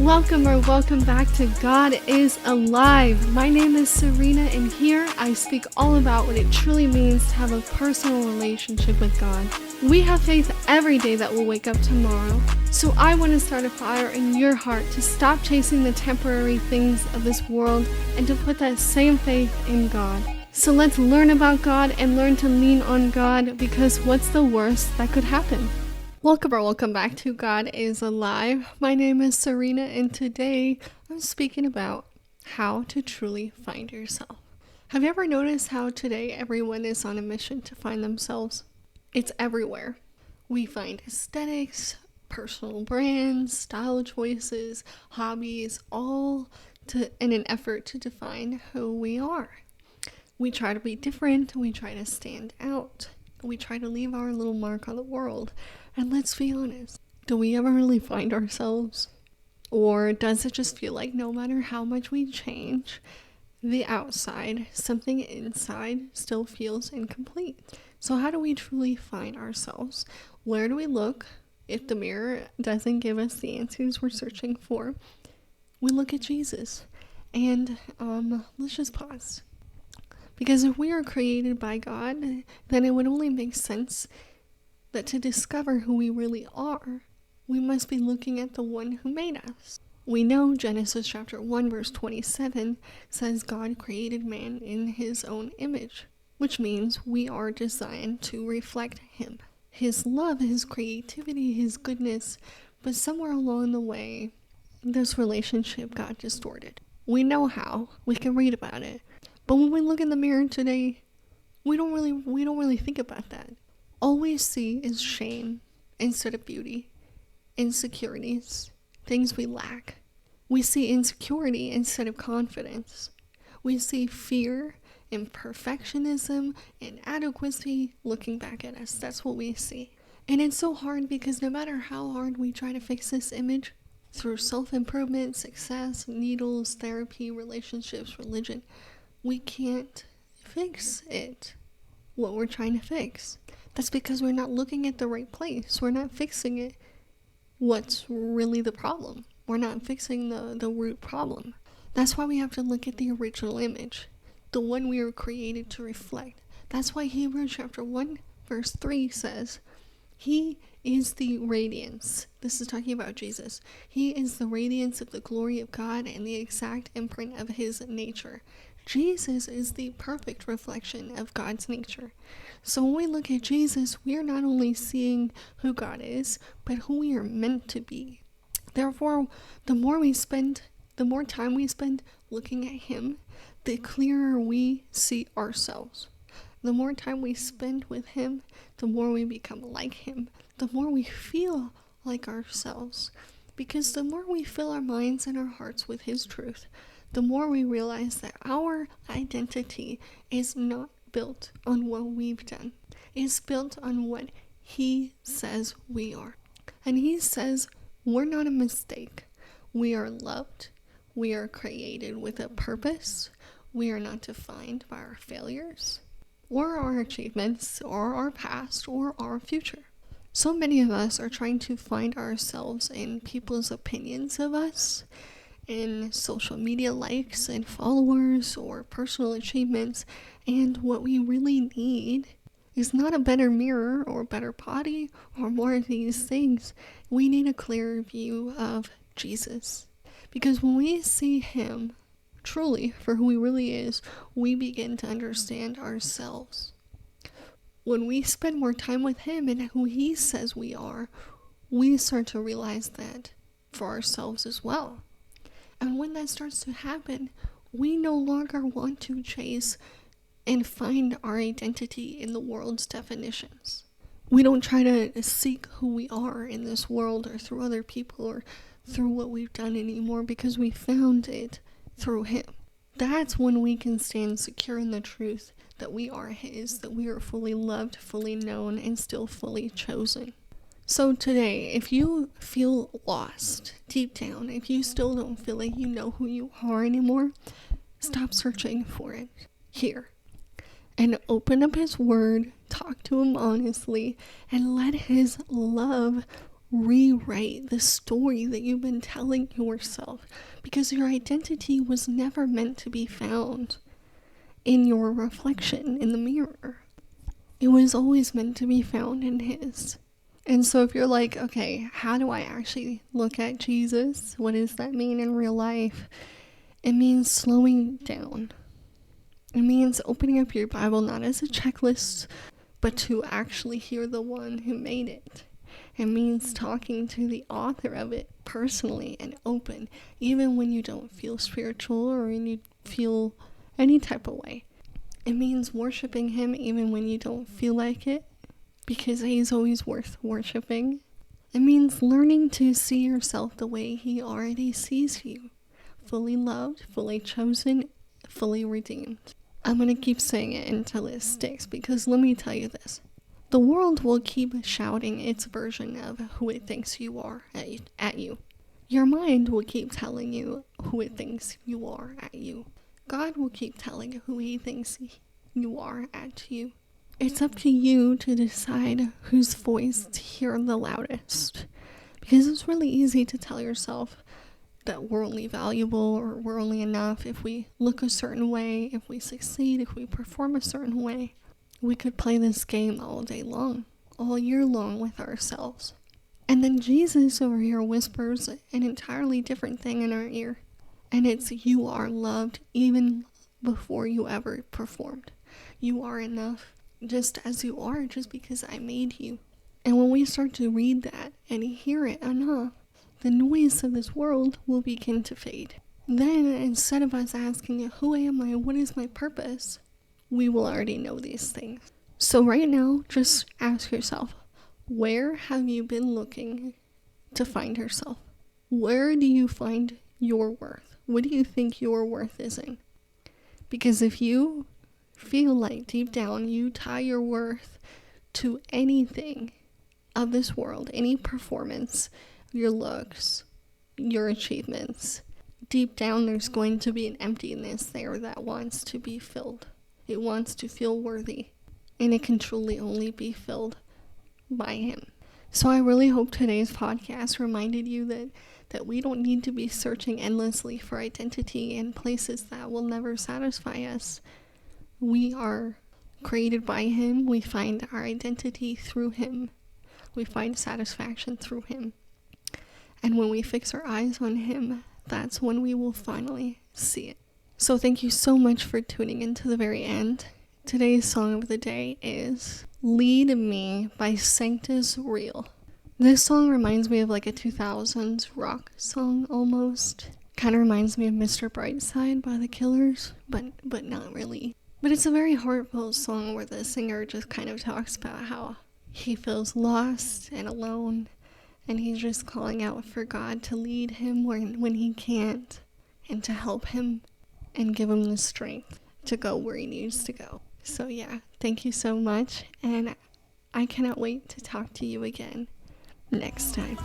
Welcome back to God is Alive. My name is Serena, and here I speak all about what it truly means to have a personal relationship with God. We have faith every day that we'll wake up tomorrow, so I want to start a fire in your heart to stop chasing the temporary things of this world and to put that same faith in God. So let's learn about God and learn to lean on God, because what's the worst that could happen? Welcome back to God is Alive. My name is Serena, and today I'm speaking about how to truly find yourself. Have you ever noticed how today everyone is on a mission to find themselves? It's everywhere. We find aesthetics, personal brands, style choices, hobbies, all in an effort to define who we are. We try to be different, we try to stand out, we try to leave our little mark on the world. And let's be honest, do we ever really find ourselves? Or does it just feel like no matter how much we change the outside, something inside still feels incomplete? So how do we truly find ourselves? Where do we look if the mirror doesn't give us the answers we're searching for? We look at Jesus. And let's just pause. Because if we are created by God, then it would only make sense that to discover who we really are, we must be looking at the one who made us. We know Genesis chapter 1 verse 27 says God created man in his own image, which means we are designed to reflect him. His love, his creativity, his goodness, but somewhere along the way, this relationship got distorted. We know how. We can read about it. But when we look in the mirror today, we don't really think about that. All we see is shame instead of beauty, insecurities, things we lack. We see insecurity instead of confidence. We see fear and perfectionism and inadequacy looking back at us. That's what we see. And it's so hard because no matter how hard we try to fix this image, through self-improvement, success, needles, therapy, relationships, religion, we can't fix it, what we're trying to fix. That's because we're not looking at the right place. We're not fixing it. What's really the problem? We're not fixing the root problem. That's why we have to look at the original image, the one we were created to reflect. That's why Hebrews chapter 1 verse 3 says, He is the radiance. This is talking about Jesus. He is the radiance of the glory of God and the exact imprint of his nature. Jesus is the perfect reflection of God's nature. So when we look at Jesus, we are not only seeing who God is, but who we are meant to be. Therefore, the more time we spend looking at him, the clearer we see ourselves. The more time we spend with him, the more we become like him, the more we feel like ourselves. Because the more we fill our minds and our hearts with his truth, the more we realize that our identity is not built on what we've done. It's built on what he says we are. And he says we're not a mistake. We are loved. We are created with a purpose. We are not defined by our failures or our achievements or our past or our future. So many of us are trying to find ourselves in people's opinions of us, in social media likes and followers or personal achievements, and what we really need is not a better mirror or better body or more of these things. We need a clearer view of Jesus, because when we see him truly for who he really is, we begin to understand ourselves. When we spend more time with him and who he says we are, we start to realize that for ourselves as well. And when that starts to happen, we no longer want to chase and find our identity in the world's definitions. We don't try to seek who we are in this world or through other people or through what we've done anymore, because we found it through him. That's when we can stand secure in the truth that we are his, that we are fully loved, fully known, and still fully chosen. So today, if you feel lost deep down, if you still don't feel like you know who you are anymore, stop searching for it here. And open up his word, talk to him honestly, and let his love rewrite the story that you've been telling yourself, because your identity was never meant to be found in your reflection in the mirror. It was always meant to be found in his. And so if you're like, okay, how do I actually look at Jesus? What does that mean in real life? It means slowing down. It means opening up your Bible not as a checklist, but to actually hear the one who made it. It means talking to the author of it personally and open, even when you don't feel spiritual or when you feel any type of way. It means worshiping him even when you don't feel like it, because he's always worth worshiping. It means learning to see yourself the way he already sees you, fully loved, fully chosen, fully redeemed. I'm going to keep saying it until it sticks, because let me tell you this. The world will keep shouting its version of who it thinks you are at you. Your mind will keep telling you who it thinks you are at you. God will keep telling you who he thinks you are at you. It's up to you to decide whose voice to hear the loudest. Because it's really easy to tell yourself that we're only valuable or we're only enough if we look a certain way, if we succeed, if we perform a certain way. We could play this game all day long, all year long with ourselves. And then Jesus over here whispers an entirely different thing in our ear. And it's, you are loved even before you ever performed. You are enough just as you are, just because I made you. And when we start to read that and hear it enough, the noise of this world will begin to fade. Then, instead of us asking, who am I? What is my purpose? We will already know these things. So right now, just ask yourself, where have you been looking to find yourself? Where do you find your worth? What do you think your worth is in? Because if you feel like deep down you tie your worth to anything of this world, any performance, your looks, your achievements, deep down there's going to be an emptiness there that wants to be filled. It wants to feel worthy, and it can truly only be filled by him. So I really hope today's podcast reminded you that we don't need to be searching endlessly for identity in places that will never satisfy us. We are created by him. We find our identity through him. We find satisfaction through him. And when we fix our eyes on him, that's when we will finally see it. So thank you so much for tuning in to the very end. Today's song of the day is Lead Me by Santus. This song reminds me of like a 2000s rock song almost. Kind of reminds me of Mr. Brightside by The Killers, but not really. But it's a very heartfelt song where the singer just kind of talks about how he feels lost and alone, and he's just calling out for God to lead him when he can't, and to help him and give him the strength to go where he needs to go. So yeah, thank you so much, and I cannot wait to talk to you again next time.